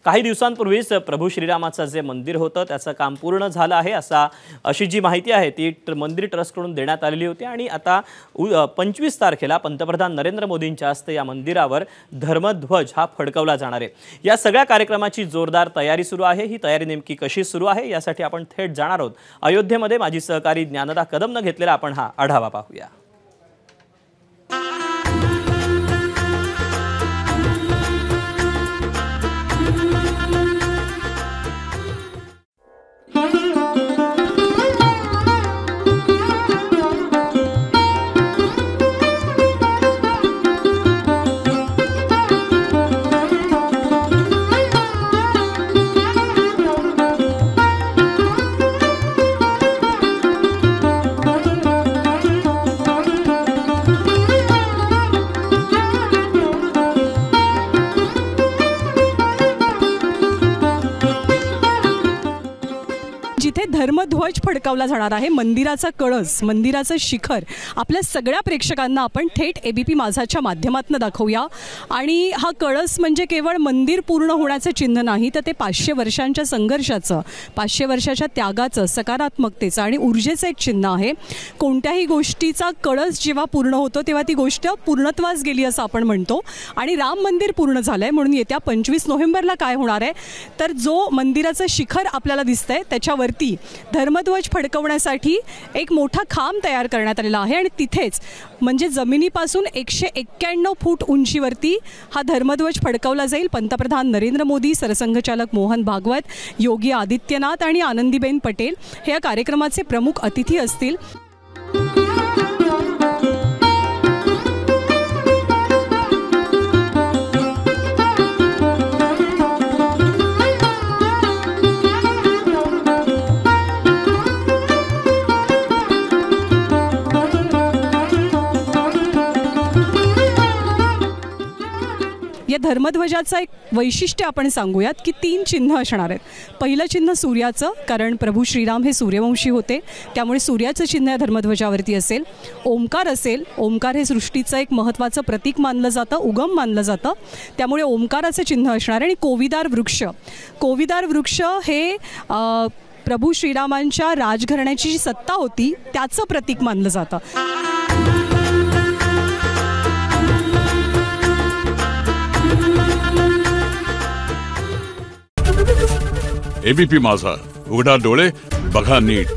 काही दिवसांपूर्वीच प्रभू श्रीरामाचं जे मंदिर होतं त्याचं काम पूर्ण झालं आहे अशी जी माहिती आहे ती मंदिर ट्रस्टकडून देण्यात आलेली होती आणि आता 25 तारखेला पंतप्रधान नरेंद्र मोदींच्या हस्ते या मंदिरावर धर्मध्वज हा फडकवला जाणार आहे। या सगळ्या कार्यक्रमाची जोरदार तयारी सुरू आहे। ही तयारी नेमकी कशी सुरू आहे यासाठी आपण थेट जाणार आहोत अयोध्येमध्ये। माझी सहकारी ज्ञानदा कदमने घेतलेला आपण हा आढावा पाहूया। जिथे धर्मध्वज फडकावला जाणार आहे, मंदिराचा कळस, मंदिराचं शिखर आपल्या सगळ्या प्रेक्षकांना आपण थेट एबीपी माझाच्या माध्यमातून दाखवूया। आणि हा कळस म्हणजे केवळ मंदिर पूर्ण होण्याचं चिन्ह नाही, तर ते 500 वर्षांच्या संघर्षाचं, 500 वर्षाच्या त्यागाचं, सकारात्मकतेचं आणि ऊर्जेचं एक चिन्ह आहे। कोणत्याही गोष्टीचा कळस जेव्हा पूर्ण होतो तेव्हा ती गोष्ट पूर्णत्वास गेली असं आपण म्हणतो। आणि राम मंदिर पूर्ण झालंय म्हणून येत्या 25 नोव्हेंबरला काय होणार आहे, तर जो मंदिराचं शिखर आपल्याला दिसतंय त्याच्यावर धर्मध्वज फडकवण्यासाठी एक मोठा खांब तयार करण्यात आलेला आहे आणि तिथेच म्हणजे जमिनीपासून 191 फूट उंचीवरती हा धर्मध्वज फडकवला जाईल। पंतप्रधान नरेंद्र मोदी, सरसंघचालक मोहन भागवत, योगी आदित्यनाथ आणि आनंदीबेन पटेल हे या कार्यक्रमाचे प्रमुख अतिथी असतील। या धर्मध्वजाचं एक वैशिष्ट्य आपण सांगूयात की 3 चिन्ह असणार आहेत। पहिलं चिन्ह सूर्याचं, कारण प्रभू श्रीराम हे सूर्यवंशी होते त्यामुळे सूर्याचं चिन्ह या धर्मध्वजावरती असेल। ओमकार असेल, ओमकार हे सृष्टीचं एक महत्त्वाचं प्रतीक मानलं जातं, उगम मानलं जातं, त्यामुळे ओमकाराचं चिन्ह असणार आहे। आणि कोविदार वृक्ष, कोविदार वृक्ष हे प्रभू श्रीरामांच्या राजघराण्याची जी सत्ता होती त्याचं प्रतीक मानलं जातं। एबीपी माझा, उघडा डोळे बघा नीट।